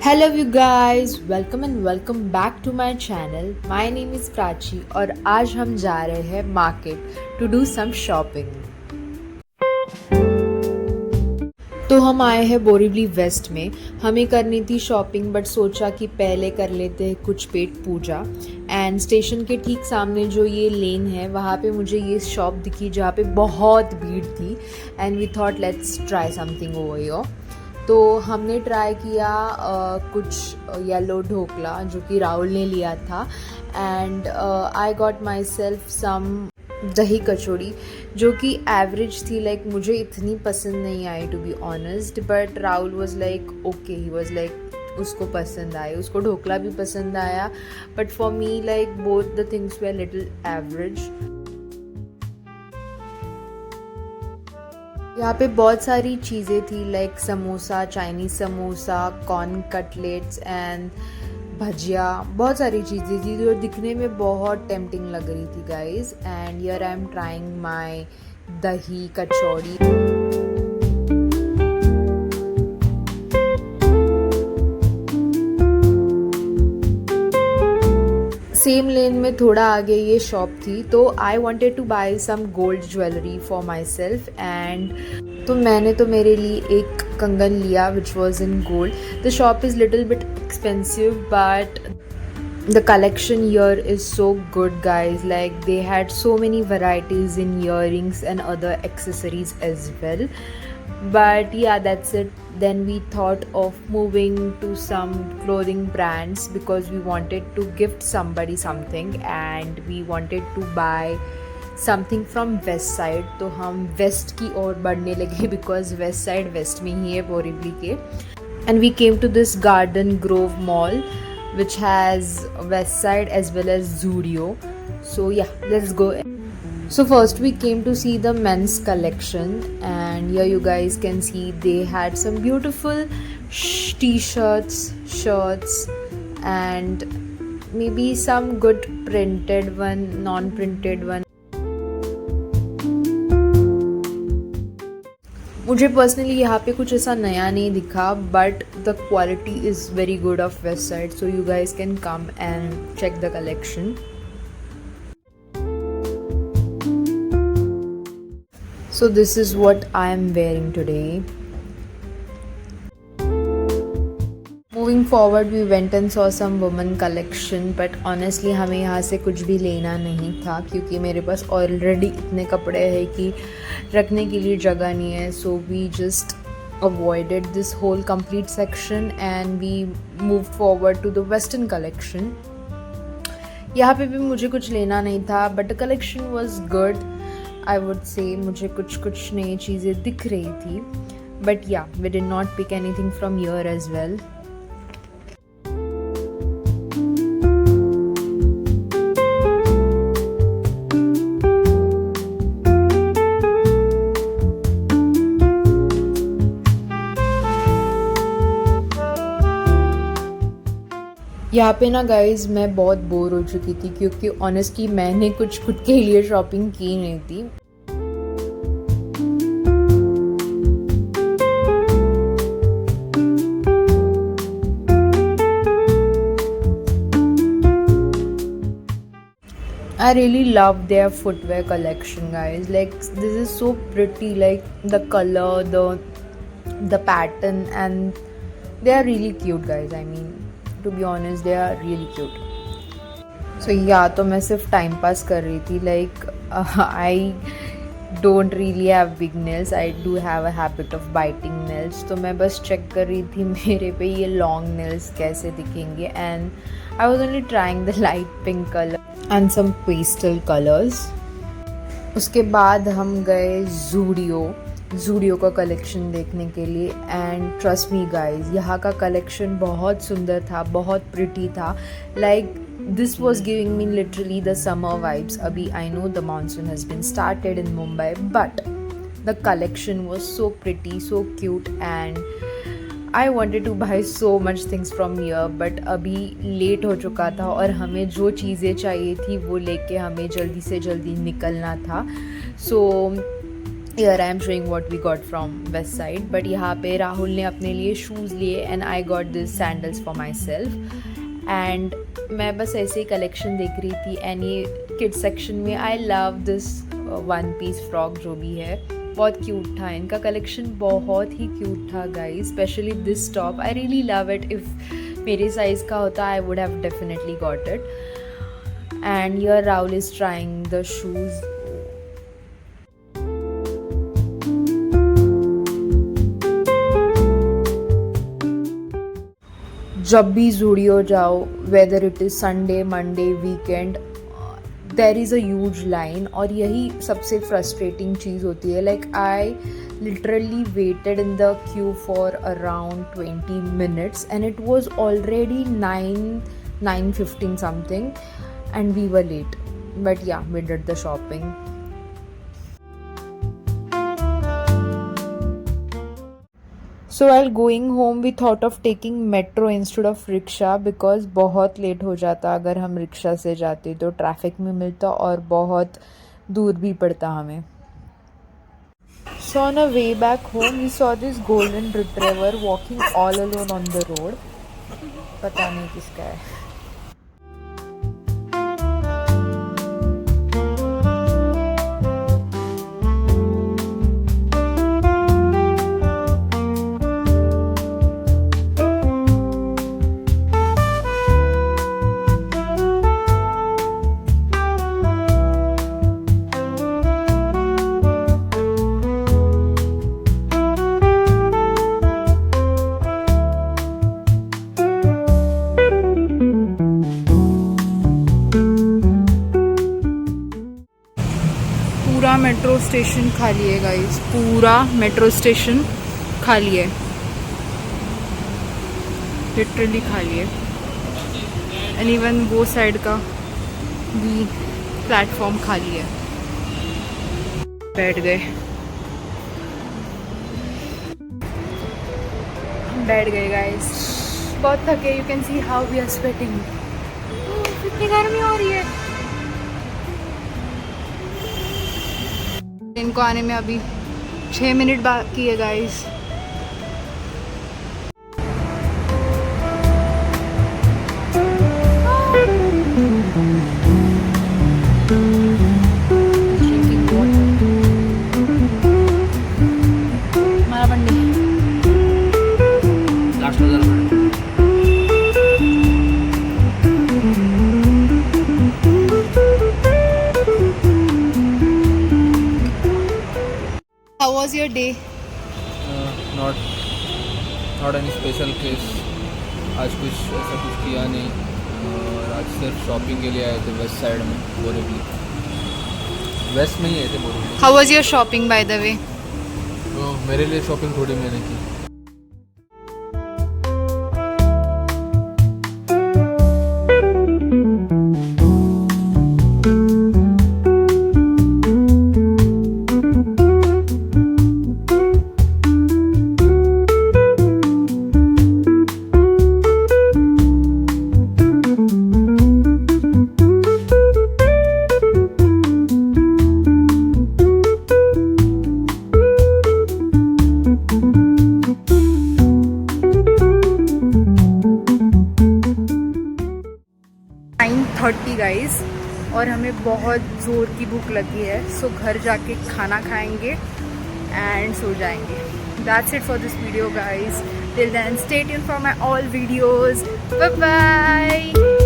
Hello you guys, welcome and welcome back to my channel. My name is Prachi और आज हम जा रहे हैं market to do some shopping. तो हम आए हैं बोरीवली वेस्ट में। हमें करनी थी शॉपिंग बट सोचा कि पहले कर लेते हैं कुछ पेट पूजा। एंड स्टेशन के ठीक सामने जो ये लेन है वहाँ पे मुझे ये शॉप दिखी जहाँ पे बहुत भीड़ थी and we thought let's try something over here. तो हमने ट्राई किया कुछ येलो ढोकला जो कि राहुल ने लिया था and I got myself some dahi kachori जो कि एवरेज थी। लाइक मुझे इतनी पसंद नहीं आई to be honest, but Rahul was like okay, he was like उसको पसंद आए, उसको ढोकला भी पसंद आया, but for me like both the things were little average. यहाँ पे बहुत सारी चीज़ें थी like samosa, Chinese samosa, corn cutlets and bhajiya, बहुत सारी चीज़ें थी जो दिखने में बहुत टेम्पटिंग लग रही थी guys. And here I am trying my दही कचौड़ी। सेम लेन में थोड़ा आगे ये शॉप थी, तो I wanted to buy some gold jewellery for myself and तो मैंने तो मेरे लिए एक कंगन लिया which was in gold. The shop is little bit expensive but the collection here is so good guys. Like they had so many varieties in earrings and other accessories as well. But yeah, that's it. Then we thought of moving to some clothing brands because we wanted to gift somebody something and we wanted to buy something from west side. तो हम waste की ओर बढ़ने लगे because west side west में ही है बोरीवली के। And we came to this garden grove mall which has west side as well as Zudio. So yeah, let's go. So first we came to see the men's collection and here you guys can see they had some beautiful t-shirts, shirts and maybe some good printed one, non-printed one. मुझे personally यहाँ पे कुछ ऐसा नया नहीं दिखा but the quality is very good of west side, so you guys can come and check the collection. So this is what I am wearing today. Moving forward we went and saw some women collection but honestly हमें यहाँ से कुछ भी लेना नहीं था क्योंकि मेरे पास ऑलरेडी इतने कपड़े हैं कि रखने के लिए जगह नहीं है। So we just avoided this whole complete section and we move forward to the western collection. यहाँ पे भी मुझे कुछ लेना नहीं था but the collection was good, I would say मुझे कुछ नई चीज़ें दिख रही थी but yeah we did not pick anything from here as well. यहाँ पे ना गाइज मैं बहुत बोर हो चुकी थी क्योंकि ऑनेस्टली मैंने कुछ खुद के लिए शॉपिंग की नहीं थी। I really love their footwear collection guys. Like this is so pretty, like the color, the pattern and they are really cute guys. I mean to be honest they are really cute. So yeah, तो मैं सिर्फ time pass कर रही थी। like I don't really have big nails, I do have a habit of biting nails. तो मैं बस check कर रही थी मेरे पे ये लॉन्ग नेल्स कैसे दिखेंगे and I was only trying the light pink color and some pastel colors. उसके बाद हम गए जूडियो का कलेक्शन देखने के लिए एंड ट्रस्ट मी गाइज यहाँ का कलेक्शन बहुत सुंदर था, बहुत प्रिटी था। Like this was giving me literally the summer vibes. अभी I know the monsoon has been started in Mumbai but the collection was so pretty, so cute and I wanted to buy so much things from here but अभी लेट हो चुका था और हमें जो चीज़ें चाहिए थी वो लेके हमें जल्दी से जल्दी निकलना था। सो Here I am showing what we got from West Side. But यहाँ पे राहुल ने अपने लिए शूज़ लिए and I got this sandals for myself. And मैं बस ऐसे ही कलेक्शन देख रही थी and ये किड सेक्शन में I love this one piece frock जो भी है बहुत क्यूट था. इनका कलेक्शन बहुत ही क्यूट था guys. Specially this top I really love it. If मेरे साइज़ का होता I would have definitely got it. And here Rahul is trying the shoes. जब भी ज़ूडियो जाओ, whether it is Sunday, Monday, weekend, there is a huge line. और यही सबसे frustrating चीज़ होती है. Like I literally waited in the queue for around 20 minutes and it was already 9:15 something and we were late. But yeah, we did the shopping. So while going home we thought of taking metro instead of rickshaw because बहुत late हो जाता अगर हम rickshaw से जाते तो traffic में मिलता और बहुत दूर भी पड़ता हमें. So on our way back home we saw this golden retriever walking all alone on the road. पता नहीं किसका है. पूरा मेट्रो स्टेशन खाली है गाइस. पूरा मेट्रो स्टेशन खाली है, लिटरली खाली है. एंड इवन वो साइड का भी प्लेटफॉर्म खाली है. बैठ गए गाइस. बहुत थके. You can see how we are sweating. कितनी गर्मी हो रही है. इनको आने में अभी 6 मिनट बाकी है गाइस. हमारा बंडी How was your day? Not any special case. आज कुछ ऐसा कुछ किया नहीं और आज सिर्फ शॉपिंग के लिए आए थे वेस्ट साइड में. बोरेवली वेस्ट में ही आए थे Borivali. How was your shopping by the way? तो मेरे लिए शॉपिंग थोड़ी मैंने की. गाइस और हमें बहुत ज़ोर की भूख लगी है. सो घर जाके खाना खाएंगे एंड सो जाएंगे. That's it for this video guys. Till then stay tuned for my all videos. Bye bye.